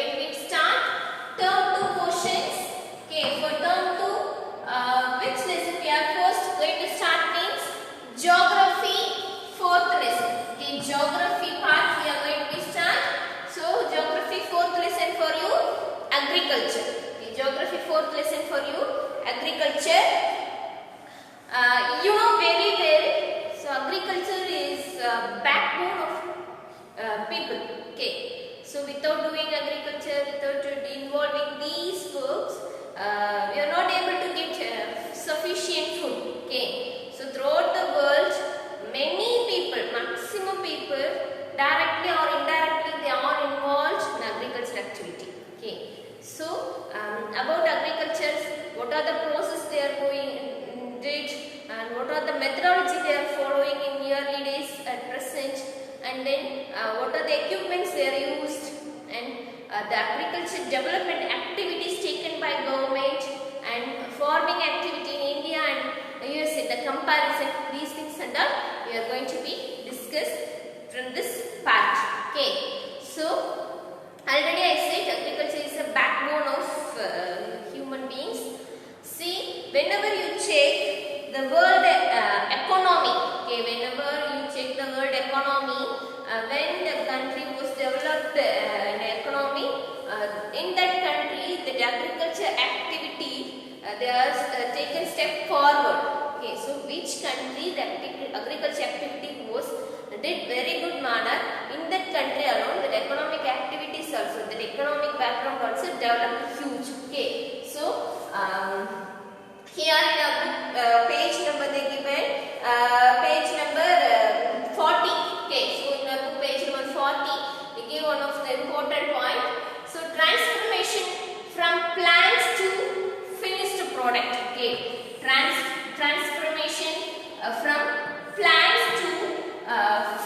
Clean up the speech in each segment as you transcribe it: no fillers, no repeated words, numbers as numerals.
when we start term 2 portions. Okay, for term 2, which lesson we are first going to start means geography, fourth lesson. Okay, geography part we are going to start. So geography fourth lesson for you, agriculture. Okay, geography fourth lesson for you, agriculture. You know very well. So agriculture is backbone of people. Okay. So without doing agriculture, without involving these works, we are not able to get sufficient food. Okay. So throughout the world, many people, maximum people, directly or indirectly, they are involved in agriculture activity. Okay. So about agriculture, what are the process they are going did, and what are the methodology they are following in early days at present, and then what are the equipments they are used, and the agriculture development activities taken by government, and farming activity in India and USA, the comparison, these things and all we are going to be discussed from this part. Okay, so already I said agriculture is a backbone of human beings. See, whenever you check the world economy, okay, whenever you check the world economy, when the country was developed an economy, in that country the agriculture activity they are taken step forward. Okay, so which country the agriculture activity was did very good manner, in that country alone that economic activities also, that economic background also developed huge. Okay, so here in a page number they given page number 40. Okay, so in a book page number 40 they give one of the important point. So transformation from plants to finished product. Okay, transformation from plants to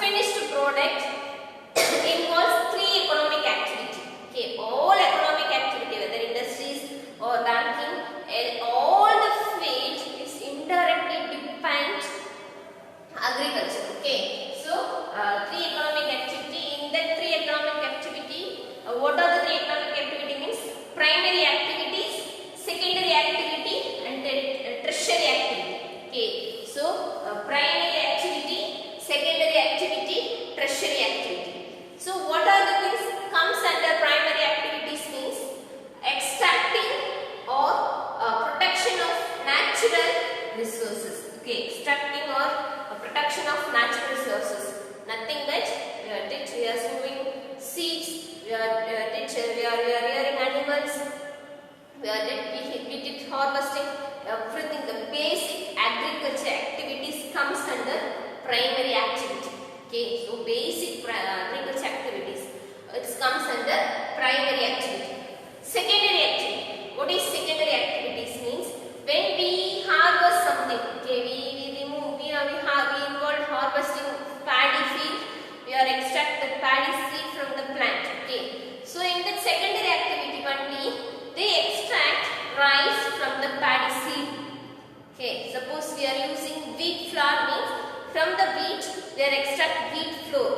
finished product involves three economic activity. Okay, all economic activity, whether industries or banking, all the field is indirectly depend agriculture. Okay, so three economic activity. In that three economic activity, what are the three economic activity means? Primary activities, secondary activity, and then tertiary activity. Okay, so primary activity, secondary activity, tertiary activity. So what are the things comes under primary activities means? Extracting or protection of natural resources. Okay, extracting or protection of natural resources. Nothing but we are sowing seeds, we are rearing animals, we did harvesting, everything. The basic agriculture activities comes under primary activity. Okay, so basic agriculture activities, it comes under primary activity. Secondary activity. What is secondary activities means? When we harvest something, okay, we involve harvesting paddy field, we are extract the paddy seed from the plant. Okay, so in that secondary activity only they extract rice from the paddy seed. Okay, suppose we are using wheat flour means from the wheat they extract wheat flour.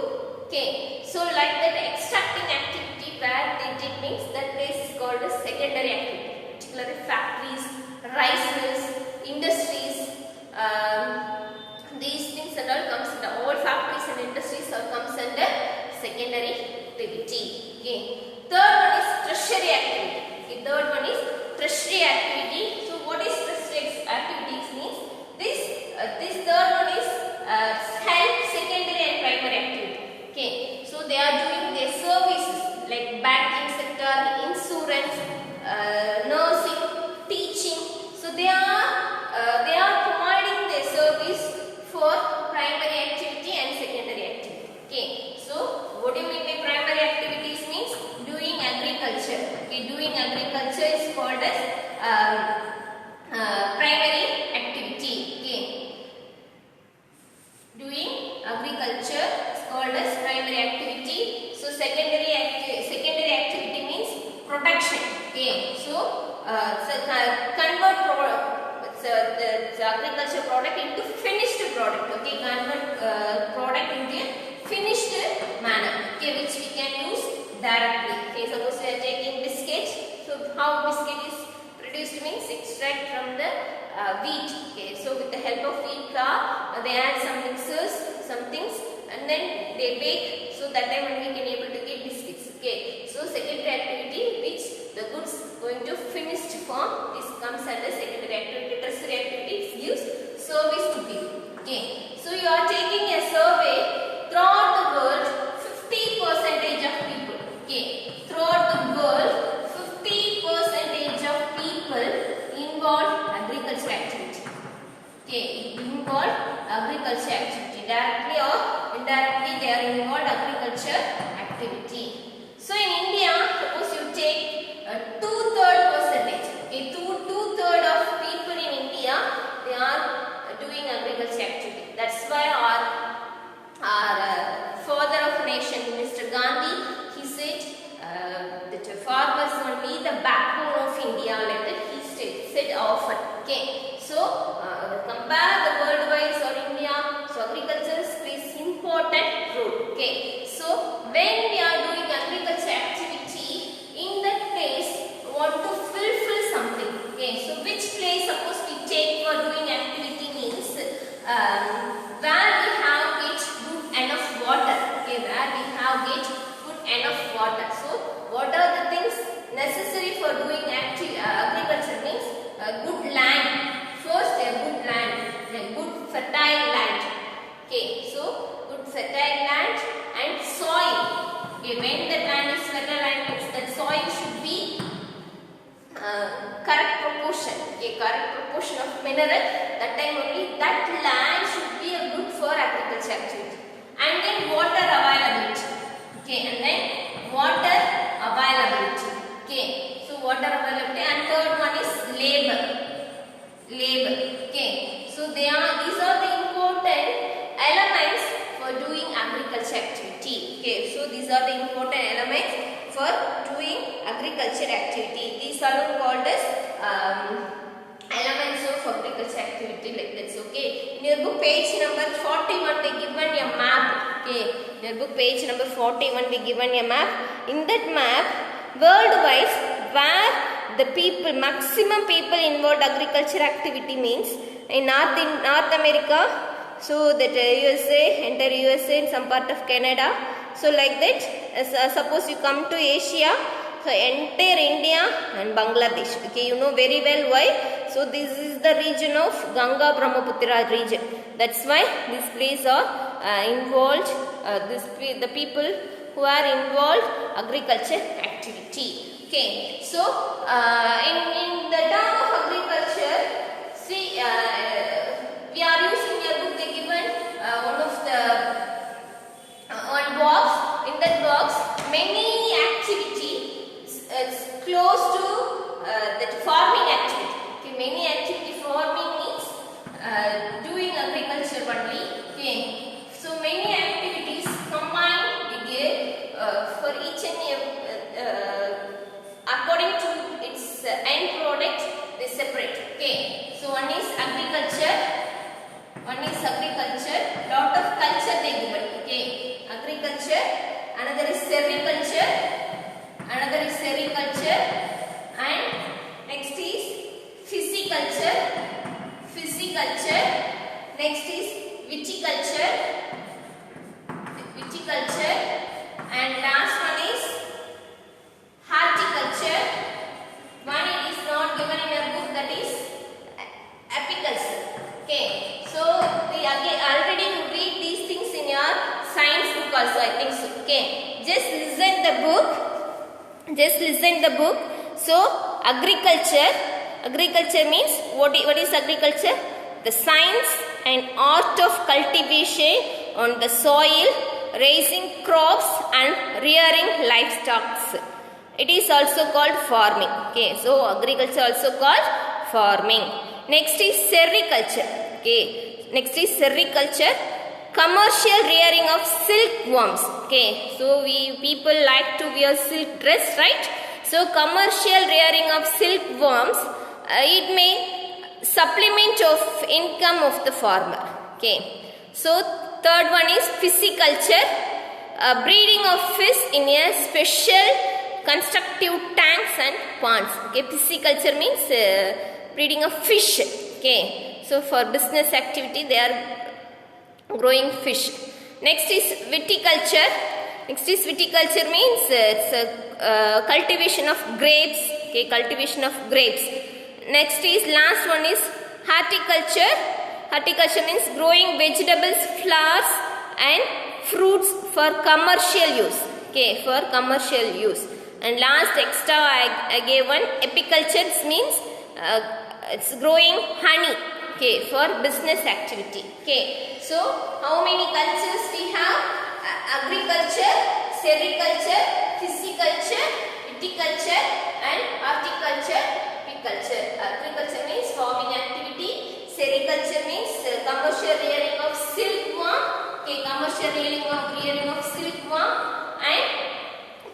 Okay, so like that extracting activity where they did means that place is called as secondary activity. Particularly factories, rice mills, industries, these things and all comes under, all factories and industries all comes under secondary activity. Okay, third one is tertiary activity. Okay, third one is tertiary activity. So what is tertiary activities means? This third one is health, secondary and primary activity. Okay, so they are doing their services like banking sector, insurance, nursing, teaching. So they are providing their service for primary activity and secondary activity. Okay, so what do you mean by primary activities means? Doing agriculture. Okay, doing agriculture is called as primary activity. Okay, doing agriculture is called as primary activity. So secondary activity means production. Okay, so convert the agriculture product into finished product. Okay, convert product into finished manner. Okay, which we can use directly. Okay, suppose we are taking biscuit. So how biscuit is produced means extract from the wheat. Okay, so with the help of wheat flour, they add some mixers, some things, and then they bake. So that time only we can able to get biscuits. Okay, so secondary activity which the goods going to finished form. This comes under secondary activity. Tertiary activity gives service to people. Okay, so you are taking a survey throughout the world. 50% of people. Okay, throughout the world, 50% of people involve agriculture activity. Okay, involve agriculture activity. Directly or indirectly they are involved agriculture activity. So in India, suppose you take 2/3 percentage. Okay, two-third of people in India, they are doing agriculture activity. That's why our father of nation, Mr. Gandhi, he said that farmers only the backbone of India, like that he said often. Okay, so compare the worldwide or India, so agriculture plays important role. Okay, so when we are doing agriculture activity, in that place we want to fulfill something. Okay, so which place suppose we take for doing activity means where we have get good enough water. Okay, where we have get good enough water. So what are the things necessary for doing agriculture means good land. First a good land, then good fertile land. Okay, so good fertile land and soil. Okay, when the land is fertile land means that soil should be correct proportion. Okay, correct proportion of mineral. That time only that land should be a good for agriculture activity. And then water availability. Okay, and then water availability. Okay, so water availability, and third one is labor. Okay, so these are the important elements for doing agriculture activity. Okay, so these are the important elements for doing agriculture activity. These are called as elements of agriculture activity, like this. Okay, in your book page number 41 they given a map. Okay, in your book page number 41 they given a map. In that map, worldwide, where the people, maximum people involved agriculture activity means in North America, so that USA, enter USA and some part of Canada. So like that, suppose you come to Asia, so entire India and Bangladesh. Okay, you know very well why. So this is the region of Ganga Brahmaputra region. That's why these places are involved. The people who are involved agriculture activity. Okay, so in the term of agriculture, see we are using a book. They given one of the one box. In that box, many activities close to that farming activity. Okay, many activity farming means doing agriculture only. Okay, so many activities combined for each and according to its end product, they separate. Okay, so one is agriculture, lot of culture they given. Okay, agriculture, another is sericulture, and next is physiculture, next is viticulture, and last one is horticulture. One it is not given in your book, that is apiculture. Okay, so we again already read these things in your science book also, I think so. Okay, just listen the book. So agriculture means what is agriculture? The science and art of cultivation on the soil, raising crops and rearing livestock. It is also called farming. Okay, so agriculture also called farming. Next is sericulture. Okay, next is sericulture, commercial rearing of silkworms. Okay, so we people like to wear silk dress, right? So commercial rearing of silkworms, it may supplement of income of the farmer. Okay, so third one is physiculture, breeding of fish in a special constructive tanks and ponds. Okay, pisciculture means breeding of fish. Okay, so for business activity they are growing fish. Next is viticulture. Next is viticulture means it's a cultivation of grapes. Okay, cultivation of grapes. Next is last one is horticulture. Horticulture means growing vegetables, flowers and fruits for commercial use. Okay, for commercial use. And last extra I gave one, apiculture means it's growing honey. Okay, for business activity. Okay, so how many cultures we have? Agriculture, sericulture, pisciculture, viticulture and horticulture, apiculture. Agriculture means farming activity, sericulture means commercial rearing of silkworm. Okay, commercial rearing of silkworm, and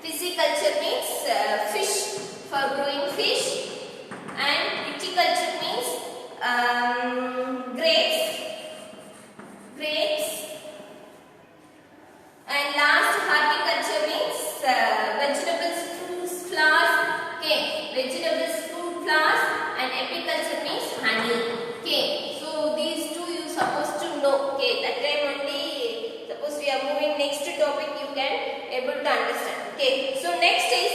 pisciculture means fish, for growing fish, and viticulture means grapes, and last horticulture means vegetables, fruits, flowers. Okay, vegetables, fruit, flowers, and apiculture means honey. Okay, so these two you supposed to know. Okay, that time only. Suppose we are moving next topic, you can able to understand. Okay, so next is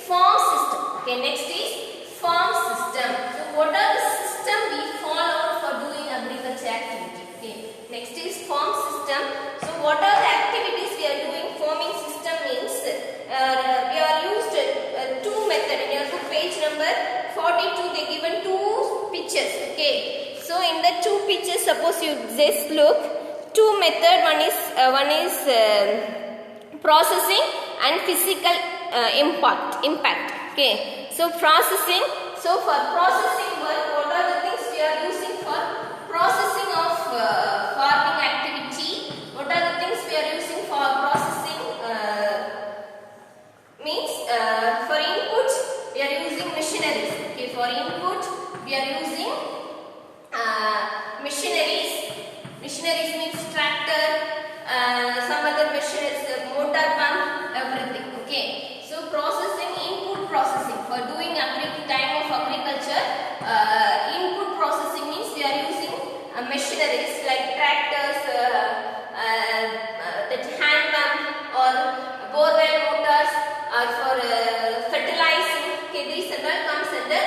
farm system. Okay, next is farm system. So what are the system we follow for doing agriculture activity? Okay, next is farm system. So what are the activities we are doing? Farming system means we are used two method. In your book page number 42 they given two pictures. Okay, so in the two pictures, suppose you just look, two method. One is processing and physical impact. Okay, so processing. So for processing work, what are the things we are using for processing of farming activity? What are the things we are using for processing? Means for input we are using machineries. Okay, for input we are using machineries. Machineries means tractor, some other machineries, motor pump, everything. Okay, so processing, input processing. For doing time of agriculture, input processing means we are using machineries like tractors, that hand pump or borewell motors, or for fertilizing. Okay, these all comes under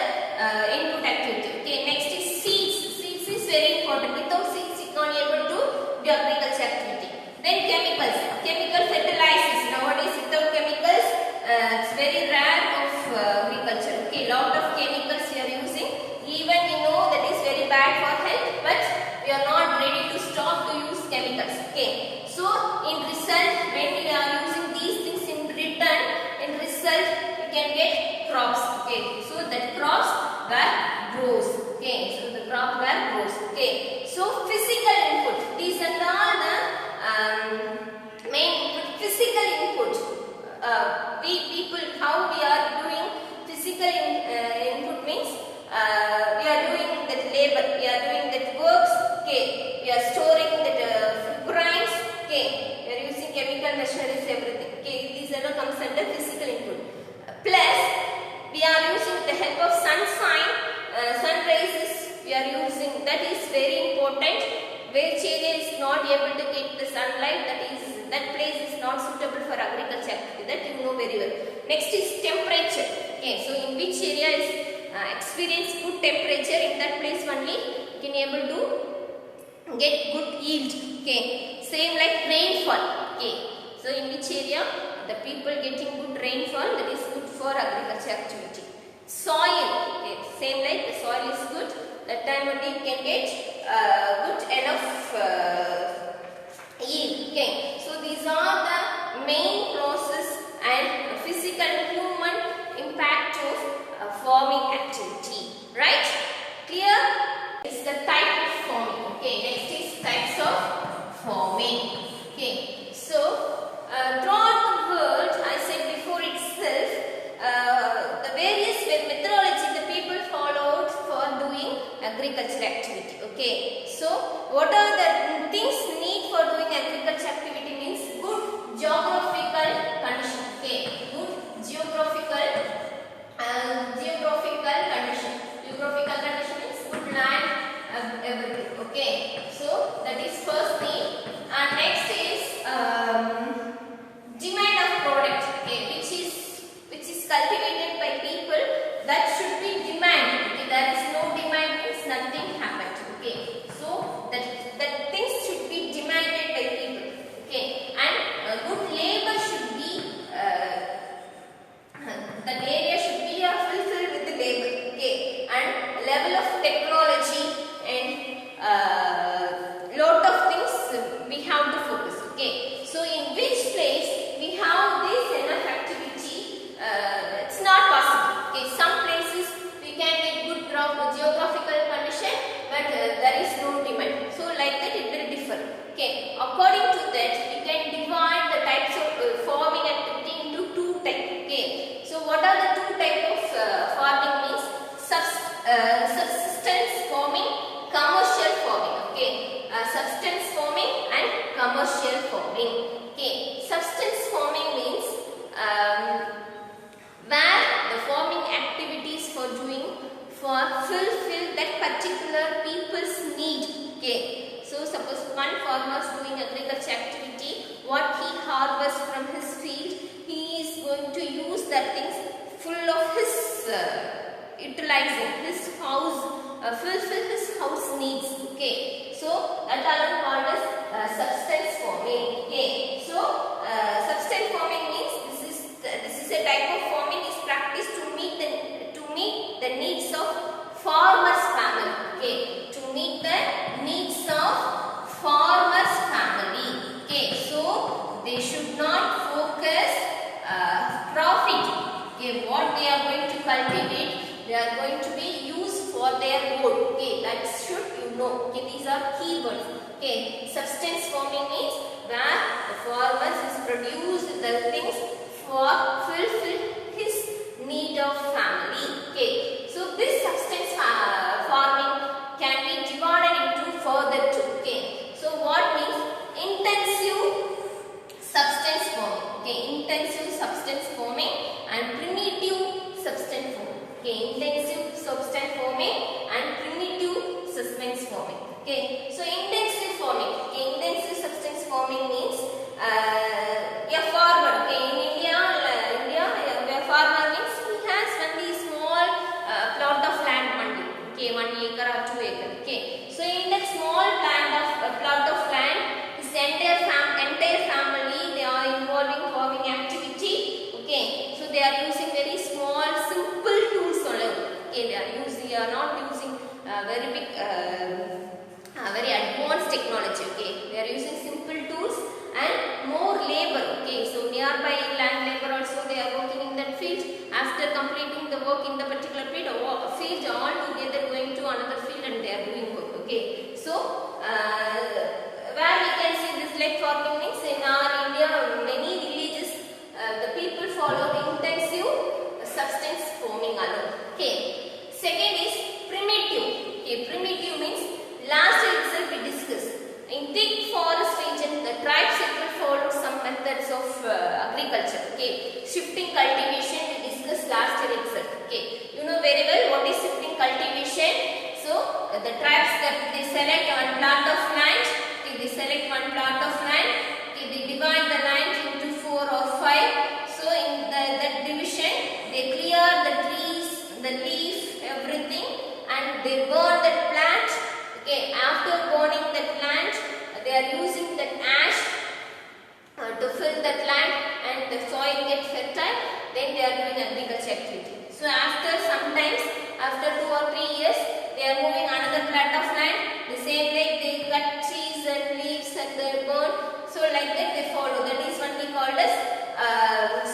input activity. Okay, next is seeds. Seeds is very important. Without seeds, you can't able to do agriculture activity. Then chemicals. Chemical fertilizers. Nowadays, without chemicals, it's very rare of agriculture. Okay, lot of chemicals we are using. Even we know that is very bad for health, but we are not ready to stop to use chemicals. Okay, so in result, when we are using these things in return, in result we can get crops. Okay, so that crops were grows. Okay, so the crop were grows. Okay, so physical input. These are all the main physical input. People, how we are doing physical input means we are doing that labor, we are doing that works. Okay, we are storing that grains. Okay, we are using chemical machineries, everything. Okay, these all comes under physical input. Plus, we are using the help of sunshine, sun rays. We are using, that is very important. Which area is not able to get the sunlight, that place is not suitable for agriculture activity. That you know very well. Next is temperature. Okay, so in which area is experience good temperature, in that place only you can able to get good yield. Okay, same like rainfall. Okay, so in which area the people getting good rainfall, that is good for agriculture activity. Soil. Okay, same like the soil is good, that time only you can get good enough yield. Okay, so these are the main process and physical human impact of farming activity. Right? Clear? It's the type of farming. Okay, next is types of farming. Okay, so throughout the world, I said before itself, the various methodology the people followed for doing agriculture activity. Okay, so what are the things need for doing agriculture activity means good geography. fulfill that particular people's need. Okay. So suppose one farmer is doing agriculture activity, what he harvests from his field, he is going to use that things full of his utilizing his house, fulfill his house needs. Okay. So that are called as substance farming. Okay. So substance farming means this is a type of farming is practiced to meet the needs of farmer's family. Okay. To meet the needs of farmer's family. Okay. So they should not focus profit. Okay. What they are going to cultivate, they are going to be used for their own. Okay. That should you know. Okay. These are keywords. Okay. Substance farming means where the farmer is produced the things for fulfill his need of family. Okay. So this substance farming can be divided into further two. Okay. So what means intensive substance farming. Okay. Intensive substance farming and primitive substance farming. Okay. Intensive substance farming and primitive substance farming. Okay. So intensive farming. Okay. Intensive substance farming means a farmer. Okay. In India, a farmer means he has only small plot of land only. Okay. 1 acre or 2 acre. Okay. So in that small plot of land, his entire family, they are involving farming activity. Okay. So they are using very small, simple tools only. Okay. They are not using very big, very advanced technology. Okay. They are using simple tools and more labor. Okay. So nearby land labor also they are working in that field. After completing the work in the particular field, all together going to another field and they are doing work. Okay. So where we can see this like farming means in our India, many villages, the people follow intensive substance farming alone. Okay. Second is primitive. Okay. Primitive means last itself we discussed. In thick forest region, the tribes follow some methods of agriculture. Okay. Shifting cultivation we discussed last year itself. Okay. You know very well what is shifting cultivation. So the tribes that they select one plot of land. Okay. They select one plot of land. Okay. They divide the land into 4 or 5. So in that division, they clear the trees, the leaf, everything, and they burn that plant. Okay, after burning that plant, they are using that ash to fill that land and the soil gets fertile. Then they are doing agriculture activity. So after sometimes, after 2 or 3 years, they are moving another plot of land. The same way they cut trees and leaves and they burn. So like that they follow. That is what we call as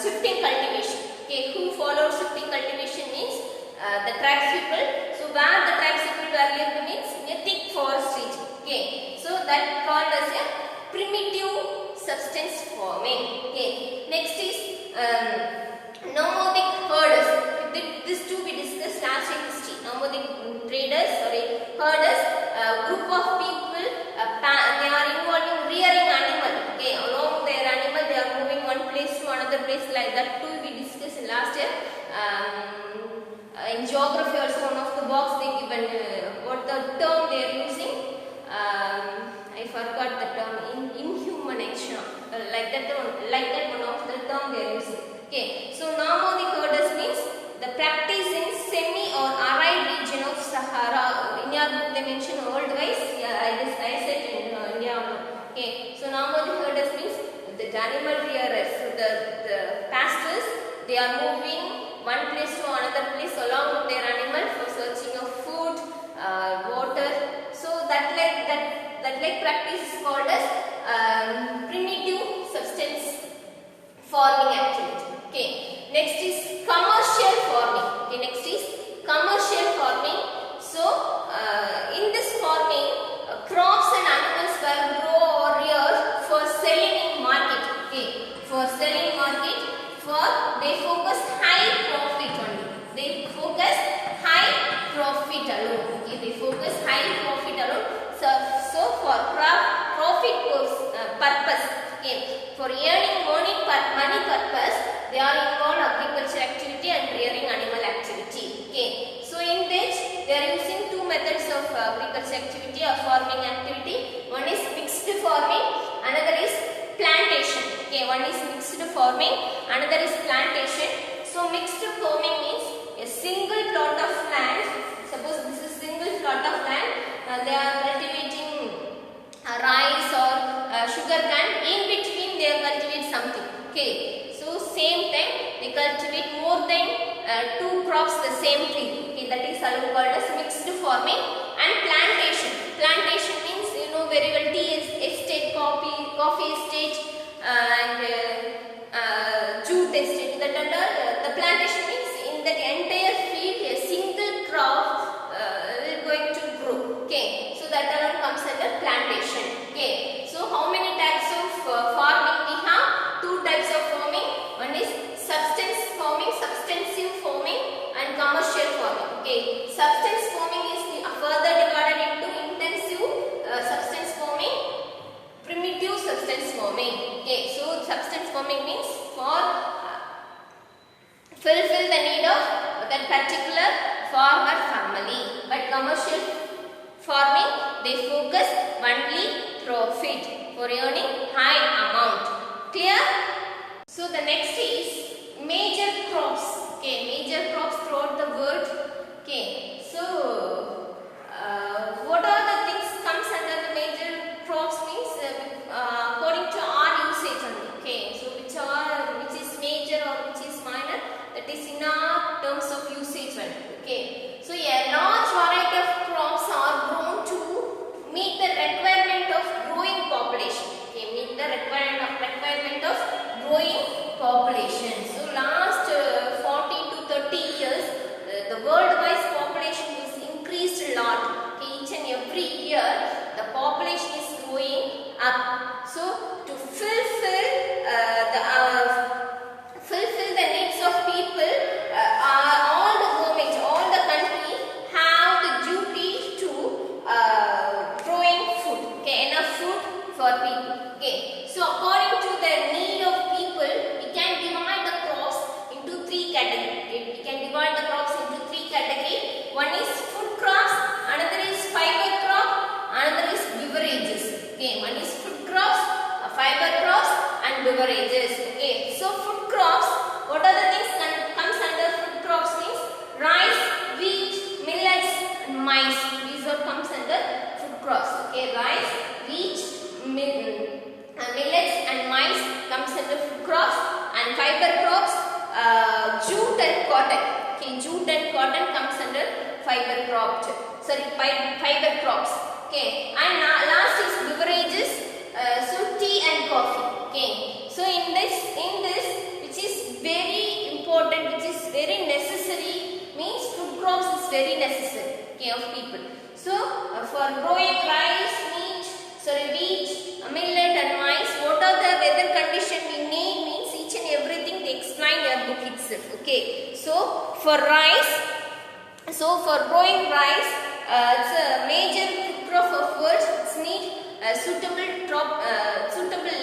shifting cultivation. Okay, who follows shifting cultivation means the tribes people. So where the tribes people were lived means a thick forest region. Okay, so that called as a primitive substance farming. Okay, next is nomadic herders. This too we discussed last in history. Nomadic herders, group of people, they are involving rearing animal. Okay, along their animal they are moving one place to another place, like that too we discussed in last year. In geography also one of the box they given what the term they are using. I forgot the term. Inhumanation. Like that one of the term they are using. Okay. So nomadic herders means the practice in semi or arid region of Sahara. In your book they mention worldwide. Yeah, I said in India. Okay. So nomadic herders means the animal rearers. So the pastors, they are moving one place to another place along with their animal for searching of food, water. So that like practice is called as primitive substance farming activity. Okay. Next is commercial farming. Okay. Next is commercial farming. So in this farming, crops and animals were grown or reared for selling in market. Okay. For selling market. They focus high profit only. They focus high activity or farming activity. One is mixed farming, another is plantation. Okay, one is mixed farming, another is plantation. So mixed farming means a single plot of land. Suppose this is single plot of land, they are cultivating rice or sugar cane. In between they cultivate something. Okay, so same time they cultivate more than two crops the same tree. Okay, that is called as mixed farming. And plantation. Plantation means you know very well, tea estate, coffee estate, and jute estate. That under the plantation means in that entire field a single crop is going to grow. Okay, so that alone comes under plantation. Okay, so how many types of farming we have? Two types of farming. One is substensive farming and commercial farming. Okay, substance farming is further divided into intensive substance farming, primitive substance farming. Okay, so substance farming means for fulfill the need of that particular farmer family. But commercial farming, they focus only profit for earning high amount. Clear? So the next is major crops. Okay, major crops throughout the world. Okay, so what are the things comes under the major crops means according to our usage only. Okay, so which is major or which is minor, that is in our terms of usage only. Okay, so a large variety of crops are grown to meet the requirement of growing population. Okay, meet the requirement of growing population. So last 40 to 30 years, the worldwide population is increased a lot. Okay, each and every year the population is growing up. So to fulfill the needs of people, all the government, all the country have the duty to growing food. Okay, enough food for people. Okay, so according to the need of people, we can divide the crops into three categories. We can divide the crops into three categories. One is food crops, another is fiber crop, another is beverages. Okay, one is food crops, fiber crops, and beverages. Okay, so food crops, what are the things comes under food crops means rice, wheat, millets, and maize. These all comes under food crops. Okay, rice, wheat, millets, and maize comes under food crops. And fiber crops, jute and cotton. Okay, jute and cotton comes under fiber crops. Okay, and last is beverages. So tea and coffee. Okay, so in this which is very important, which is very necessary, means food crops is very necessary. Okay, of people. So for growing rice, wheat, millet and maize, what are the weather condition we need means each and everything they explain in their book itself. Okay, so for growing rice, it's a major crop of words. It's need suitable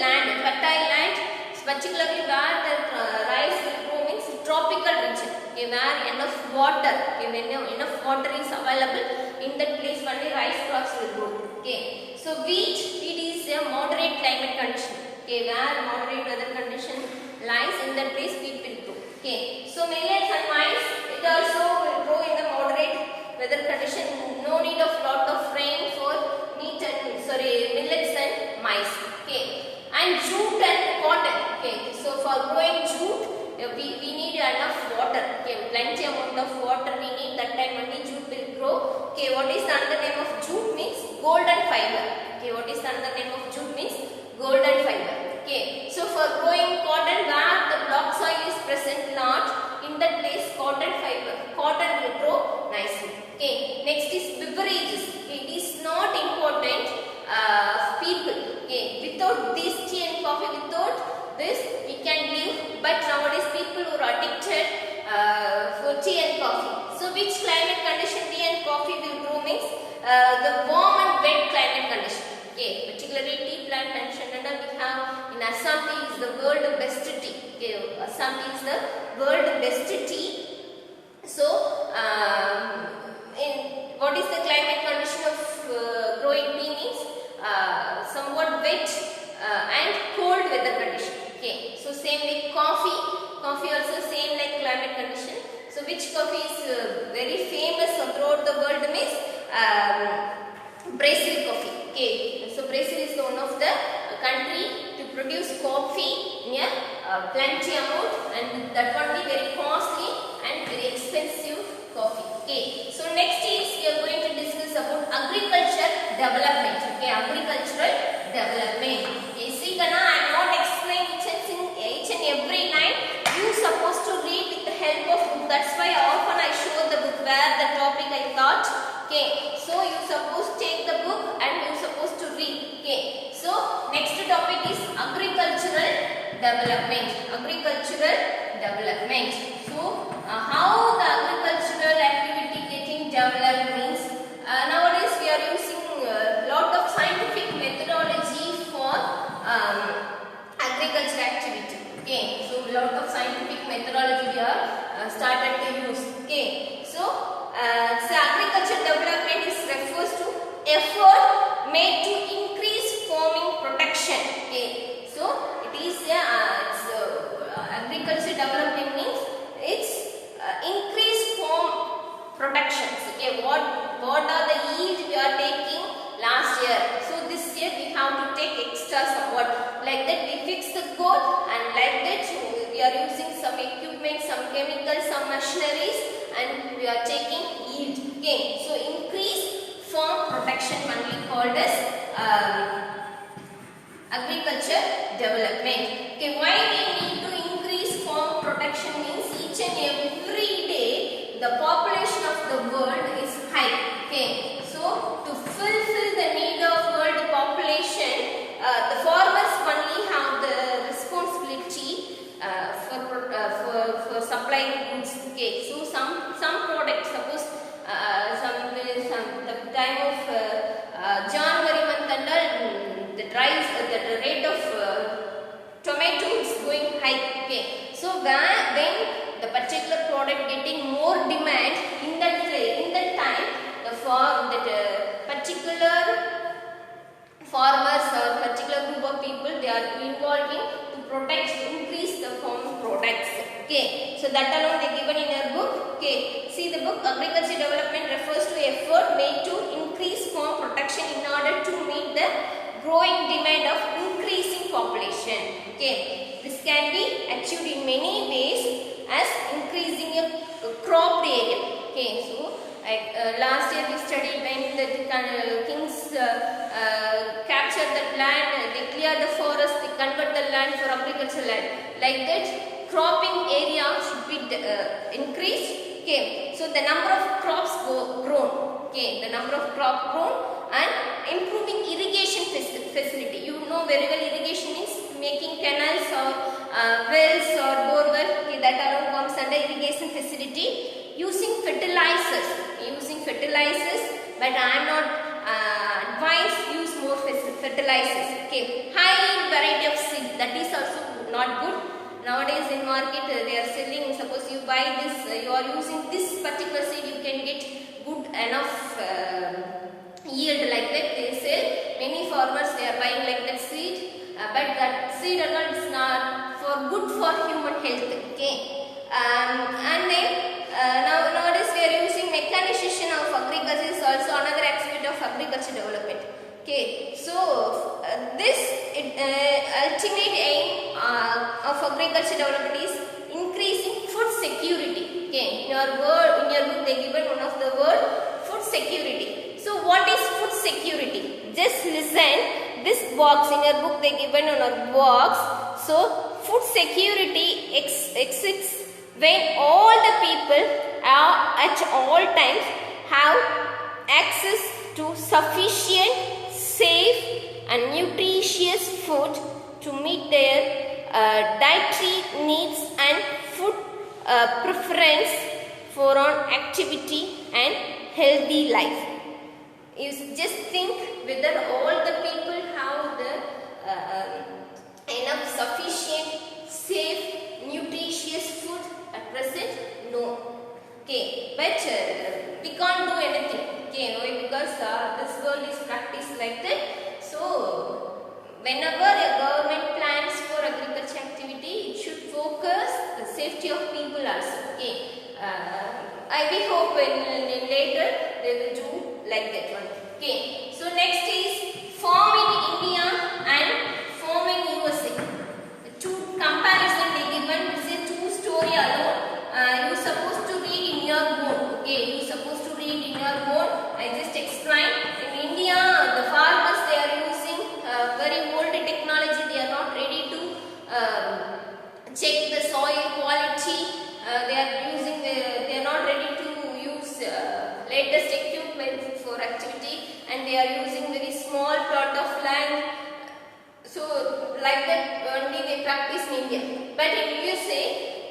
land, fertile land, particularly where the rice will grow means tropical region. Okay, where enough water, enough water is available, in that place only rice crops will grow. Okay, so wheat is a moderate climate condition. Okay, where moderate weather condition lies, in that place wheat will grow. Okay, so millets and maize, it also will grow in the moderate weather condition. No need of lot of rain for millets and maize. Okay, and jute and cotton. Okay, so for growing jute, we need enough water. Okay, plenty amount of water we need. That time only jute will grow. Okay, what is the other name of jute means golden fiber. Okay, what is the other name of jute means golden fiber. Okay, so for growing cotton, where the block soil is present lot, in that place cotton will grow nicely. Okay, next is beverages. Okay, it is not important people. Okay, without this tea and coffee, without this we can live. But nowadays people who are addicted for tea and coffee. So which climate condition tea and coffee will grow means the warm and wet climate condition. Okay, particularly tea plantation, and we have in Assam tea is the world best tea. Okay, Assam tea is the world best tea. So in what is the climate condition of plenty amount, and that one be very costly and very expensive coffee. Okay, so next is we are going to discuss about agriculture development. Okay, agricultural development. Okay, see Gana, I am not explaining each and every line. You supposed to read with the help of book. That's why often I show the book where the topic I thought. Okay, so you supposed to take the book and you supposed to read. Okay, so next topic is agricultural development. Agricultural development. So how the agricultural activity getting developed means nowadays we are using lot of scientific methodology for agriculture activity. Okay, so lot of scientific methodology we are started to use. Okay, so agriculture development is refers to effort made to increase farming production. Okay, so it is agriculture development means it's increased farm productions. Okay, what are the yield we are taking last year? So this year we have to take extra somewhat. Like that we fix the goal, and like that we are using some equipment, some chemicals, some machineries, and we are taking yield. Okay, so increase farm production only called as agriculture development. Okay, why we need to increase farm production means each and every day the population of the world is high. Okay, so to fulfill the need of world population, the farmers only have the responsibility for supplying goods. Okay, so some products, suppose the time of January month and all, the rate of tomato is going high. Okay, so when the particular product getting more demand in that time, the particular farmers or particular group of people, they are involving to increase the farm products. Okay, so that alone they given in our book. Okay, see the book, agriculture development refers to effort made to increase farm production in order to meet the growing demand of increasing population. Okay, this can be achieved in many ways as increasing a crop area. Okay, so last year we studied when the kings captured the land, they clear the forest, they convert the land for agricultural land. Like that, cropping area should be increased. Okay, so the number of crops grown. Okay, the number of crop grown, and improving irrigation facility. You know very well irrigation means making canals or wells or borewell. Okay, that alone comes under irrigation facility. Using fertilizers, but I am not advised use more fertilizers. Okay, high variety of seed, that is also not good. Nowadays in market they are selling, suppose you buy this, you are using this particular seed, you can get good enough yield. Like that they sell. Many farmers they are buying like that seed, but that seed alone is not good for human health. Okay, and then nowadays we are using mechanization of agriculture is also another aspect of agriculture development. Okay, so this ultimate aim of agriculture development is increasing food security. Okay, in your book they given one of the word food security. So what is food security? Just listen. This box in your book they given on a box. So food security exists when all the people at all times have access to sufficient, safe and nutritious food to meet their dietary needs and food preference for an activity and healthy life. You just think whether all the people have the enough sufficient, safe, nutritious food at present? No. Okay, but we can't do anything. Okay, no, because this world is practiced like that. So whenever a government plans for agriculture activity, it should focus the safety of people also. Okay, I hope in later they will do like that one. Okay, so next is farm in India and farm in USA. The two comparison they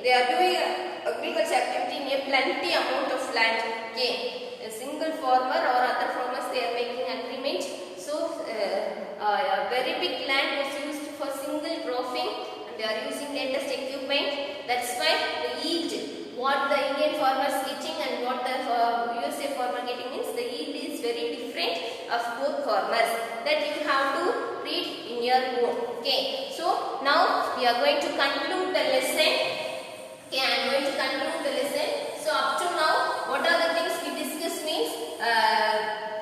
they are doing agriculture activity in a plenty amount of land. Okay, a single farmer or other farmers, they are making agreement. So a very big land was used for single cropping, and they are using latest equipment. That's why the yield, what the Indian farmers getting and what the USA farmer getting means, the yield is very different of both farmers. That you have to read in your book. Okay, so now we are going to conclude the lesson. Okay, I am going to conclude the lesson. So up to now, what are the things we discussed means,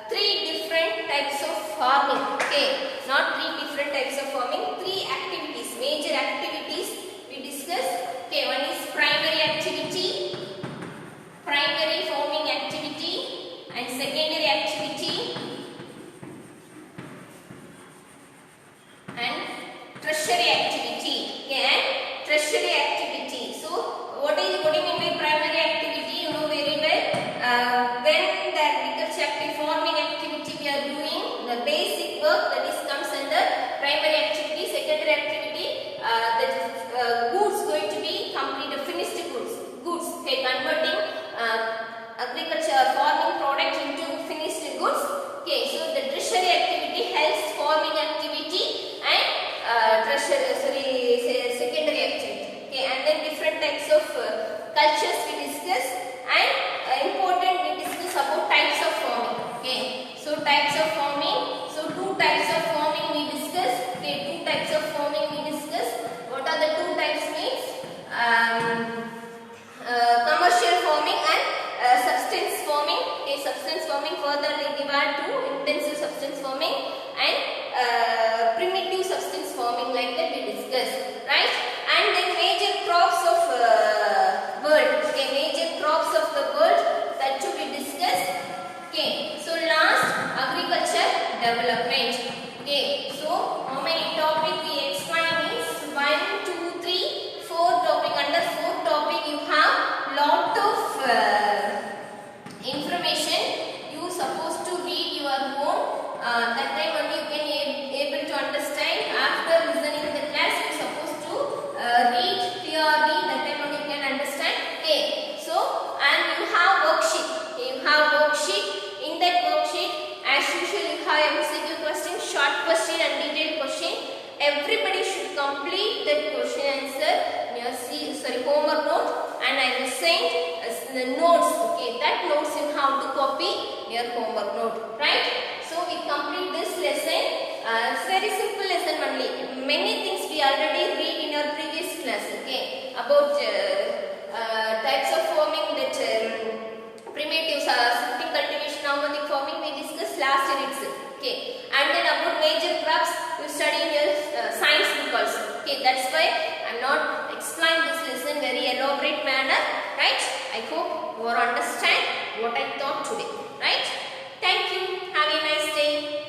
three different types of farming. Okay, not three different types of farming, three activities, major activities we discussed. Okay, one is primary activity, primary farming activity, and secondary activity, and tertiary activity. Okay, and tertiary activity. So what do you mean by primary activity? You know very well. When the agriculture active farming activity we are doing, the basic work, that is comes under primary activity. Secondary activity, the goods going to be completed, finished goods. Okay, converting agriculture farming product into finished goods. Okay, so the tertiary activity helps farming activity and secondary activity. Okay, and then different types of cultures we discuss, and important we discuss about types of farming. Okay, so types of farming. So two types of farming we discuss. Okay, two types of farming we discuss. What are the two types means? Commercial farming and substance farming. Okay, substance farming further we divide to intensive substance farming and primitive substance farming, like that we discuss, right? And then major crops of world. Okay, major crops of the world, that should be discussed. Okay, so last, agriculture development. Okay, so how many topic we explain means 1, 2, 3, 4 topic. Under 4 topic you have lot of information. You supposed to read your own. That time only you can able to understand. After listening the class, you supposed to read clearly. That time only you can understand. Okay, so and you have worksheet. Okay, you have worksheet. In that worksheet, as usual, you have MCQ question, short question and detailed question. Everybody should complete that question answer in your homework note, and I will send the notes. Okay, that notes you have to copy your homework note, right? So we complete this lesson. It's very simple lesson only. Many things we already read in our previous class. Okay, about types of farming, that primitives, shifting cultivation, aromatic farming we discussed last year itself. Okay, and then about major crops you study in your science book also. Okay, that's why I am not explain this lesson very elaborate manner, right? I hope you understand what I taught today, right? Thank you. Have a nice day.